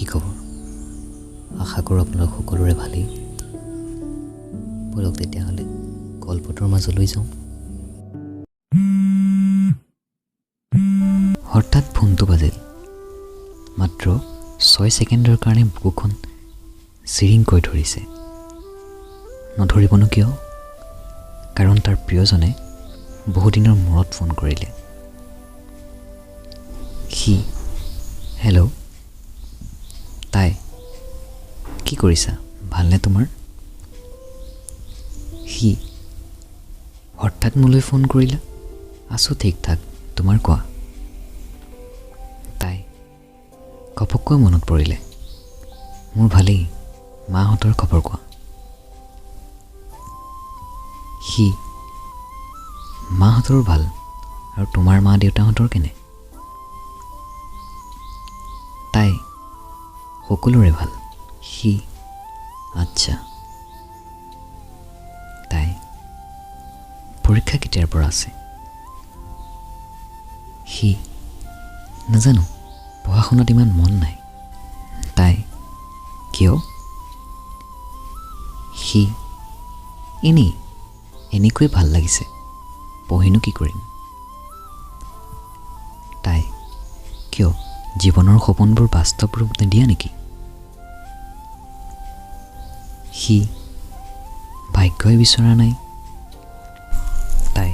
কি খবৰ? আশা কৰোঁ আপোনালোক সকলোৰে ভালেই। বলক তেতিয়াহ'লে গল্পটোৰ মাজলৈ যাওঁ। হঠাৎ ফোনটো বাজিল। মাত্ৰ 6 ছেকেণ্ডৰ কাৰণে বুকুখন চিৰিংকৈ ধৰিছে। নধৰিবনো কিয়? কাৰণ তাৰ প্ৰিয়জনে বহুদিনৰ মূৰত ফোন কৰিলে। সি হেল্ল', তাই কি কৰিছা? ভালনে তোমাৰ? সি হঠাৎ মোলৈ ফোন কৰিলা। আছোঁ ঠিক ঠাক, তোমাৰ কোৱা? তাই ঘপককৈ মনত পৰিলে। মোৰ ভালেই, মাহঁতৰ খবৰ কোৱা? সি মাহঁতৰো ভাল, আৰু তোমাৰ মা দেউতাহঁতৰ কেনে? তাই সকলোৰে ভাল। সি আচ্ছা। তাই পৰীক্ষা কেতিয়াৰ পৰা আছে? সি নাজানো, পঢ়া শুনাত ইমান মন নাই। তাই কিয়? সি এনেকৈ ভাল লাগিছে, পঢ়িনো কি কৰিম। তাই কিয় জীৱনৰ সপোনবোৰ বাস্তৱ ৰূপ নিদিয়া নেকি? সি ভাগ্যই বিচৰা নাই। তাই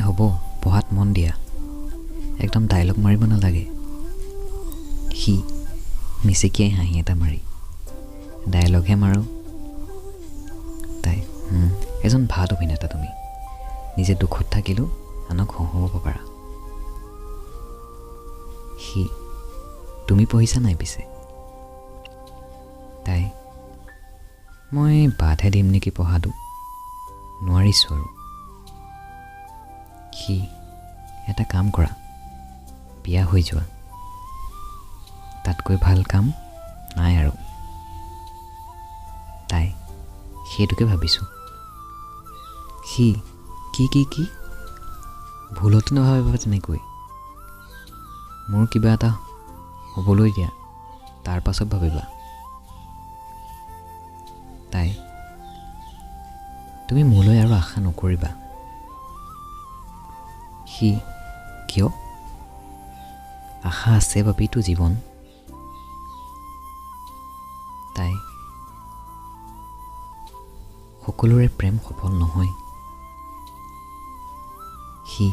হ'ব, পঢ়াত মন দিয়া, একদম ডাইলগ মাৰিব নালাগে। সি মিচিকিয়াই হাঁহি এটা মাৰি, ডাইলগহে মাৰো। তাই এজন ভাল অভিনেতা তুমি, নিজে দুখত থাকিলেও আনক হহুৱাব পাৰা। সি তুমি পঢ়িছা নাই পিছে? তাই মই বাদহে দিম নেকি পঢ়াটো, নোৱাৰিছোঁ আৰু। সি এটা কাম কৰা, বিয়া হৈ যোৱা, তাতকৈ ভাল কাম নাই আৰু। তাই সেইটোকে ভাবিছোঁ। সি কি ভুলতো নাভাবিবা তেনেকৈ। মোৰ কিবা এটা হ'বলৈ দিয়া, তাৰ পাছত ভাবিবা। তাই তুমি মোলৈ আৰু আশা নকৰিবা। সি কিয়? আশা আছে বাবেইতো জীৱন। তাই সকলোৰে প্ৰেম সফল নহয়। সি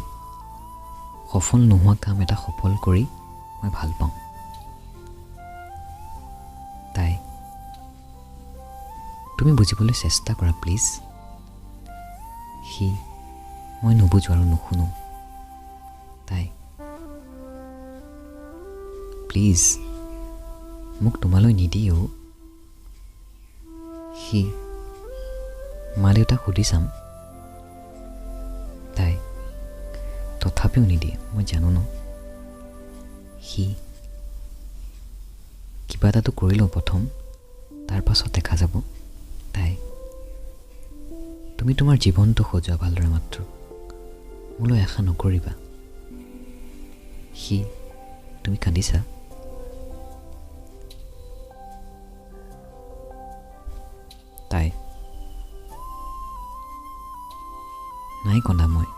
সফল নোহোৱা কাম এটা সফল কৰি মই ভাল পাওঁ। তাই তুমি বুজিবলৈ চেষ্টা কৰা প্লিজ। সি মই নুবুজো আৰু নুশুনো। তাই প্লিজ মোক তোমালৈ নিদিয়েও। সি মা দেউতাক সুধি চাম। তাই তথাপিও নিদিয়ে, মই জানো ন। সি কিবা এটাতো কৰি লওঁ প্ৰথম, তাৰ পাছত দেখা যাব। তাই তুমি তোমাৰ জীৱনটো সজোৱা ভালদৰে, মাত্ৰ মোলৈ আশা নকৰিবা। সি তুমি কান্দিছা? তাই নাই কন্দা মই।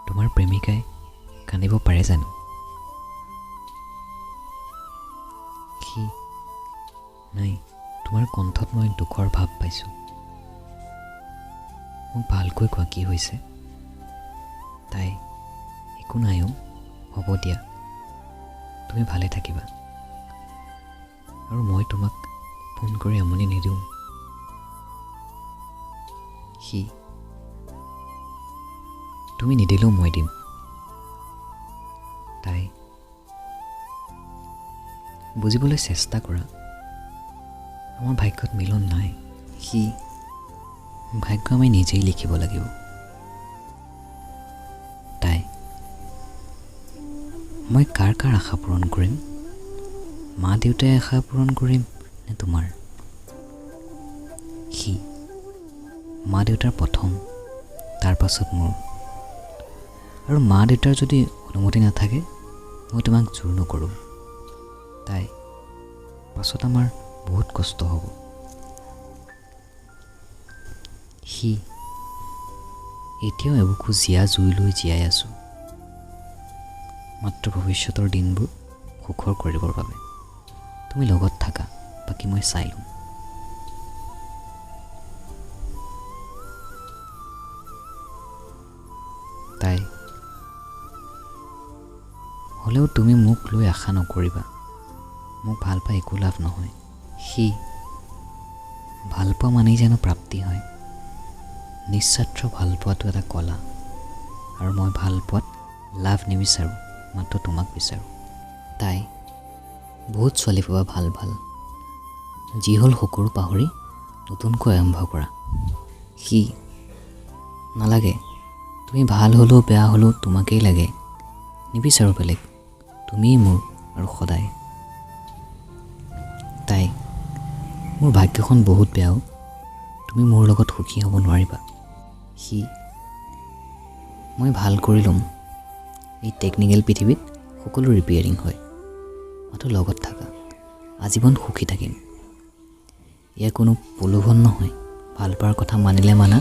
তোমাৰ প্ৰেমিকাই কান্দিব পাৰে জানো? সি নাই, তোমাৰ কণ্ঠত মই দুখৰ ভাৱ পাইছোঁ। মোক ভালকৈ কোৱা কি হৈছে? তাই একো নাইও, হ'ব দিয়া, তুমি ভালে থাকিবা, আৰু মই তোমাক ফোন কৰি আমনি নিদিওঁ। সি তুমি নিদিলেও মই দিম। তাই বুজিবলৈ চেষ্টা কৰা, আমাৰ ভাগ্যত মিলন নাই। সি ভাগ্য আমি নিজেই লিখিব লাগিব। তাই মই কাৰ আশা পূৰণ কৰিম? মা দেউতাই আশা পূৰণ কৰিম নে তোমাৰ? সি মা দেউতাৰ প্ৰথম, তাৰ পাছত মোৰ। আৰু মা দেউতাৰ যদি অনুমতি নাথাকে, মই তোমাক জোৰ নকৰোঁ। তাই পাছত আমাৰ বহুত কষ্ট হ'ব। সি এতিয়াও এবুকু জীয়া জুই লৈ জীয়াই আছোঁ, মাত্ৰ ভৱিষ্যতৰ দিনবোৰ সুখৰ কৰিবৰ বাবে। তুমি লগত থাকা, বাকী মই চাই ল'ম। তাই হ'লেও তুমি মোক লৈ আশা নকৰিবা, মোক ভাল পাই একো লাভ নহয়। সি ভাল পোৱা মানেই যেন প্ৰাপ্তি হয়। নিস্বাৰ্থ ভাল পোৱাটো এটা কলা, আৰু মই ভাল পোৱাত লাভ নিবিচাৰোঁ, মাত্ৰ তোমাক বিচাৰোঁ। তাই বহুত ছোৱালী পাবা ভাল ভাল, যি হ'ল সকলো পাহৰি নতুনকৈ আৰম্ভ কৰা। সি নালাগে, তুমি ভাল হ'লেও বেয়া হ'লেও তোমাকেই লাগে, নিবিচাৰোঁ বেলেগ, তুমিয়েই মোৰ আৰু সদায়। তাই মোৰ ভাগ্যখন বহুত বেয়াও, তুমি মোৰ লগত সুখী হ'ব নোৱাৰিবা। সি মই ভাল কৰি ল'ম, এই টেকনিকেল পৃথিৱীত সকলো ৰিপেয়াৰিং হয়, মাত্ৰ লগত থাকা, আজীৱন সুখী থাকিম। এয়া কোনো প্ৰলোভন নহয়, ভাল পোৱাৰ কথা মানিলে মানা,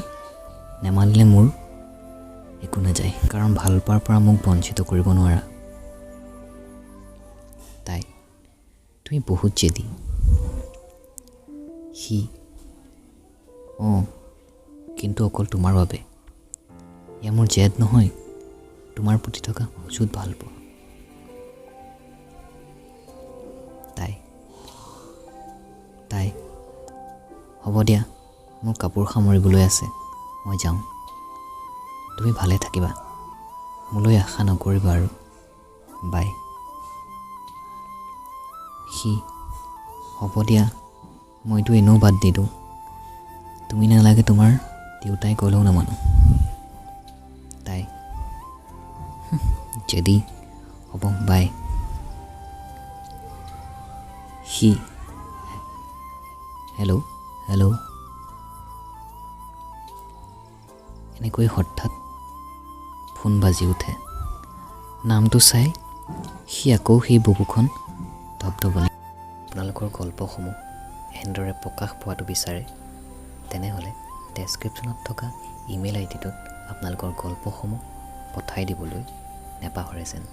নেমানিলে মোৰ একো নাযায়, কাৰণ ভাল পোৱাৰ পৰা মোক বঞ্চিত কৰিব নোৱাৰা। তাই তুমি বহুত জেদী। সি অঁ, কিন্তু অকল তোমাৰ বাবে। এয়া মোৰ জেদ নহয়, তোমাৰ প্ৰতি থকা অযুত ভাল পোৱা। তাই হ'ব দিয়া, মোৰ কাপোৰ সামৰিবলৈ আছে, মই যাওঁ। তুমি ভালে থাকিবা, মোলৈ আশা নকৰিবা আৰু, বাই। সি হ'ব দিয়া, মইতো এনেও বাদ দিলোঁ, তুমি নালাগে তোমাৰ দেউতাই ক'লেও নামানো। তাই যদি হ'ব, বাই। সি হেল্ল' হেল্ল', এনেকৈ হঠাৎ ফোন বাজি উঠে। নামটো চাই সি আকৌ সেই বুকুখন ধপধপনি। আপোনালোকৰ গল্পসমূহ এনেদৰে প্ৰকাশ পোৱাটো বিচাৰে তেনেহ'লে ডেছক্ৰিপশ্যনত থকা ইমেইল আইডিটোত আপোনালোকৰ গল্পসমূহ পঠাই দিবলৈ নেপাহৰে যেন।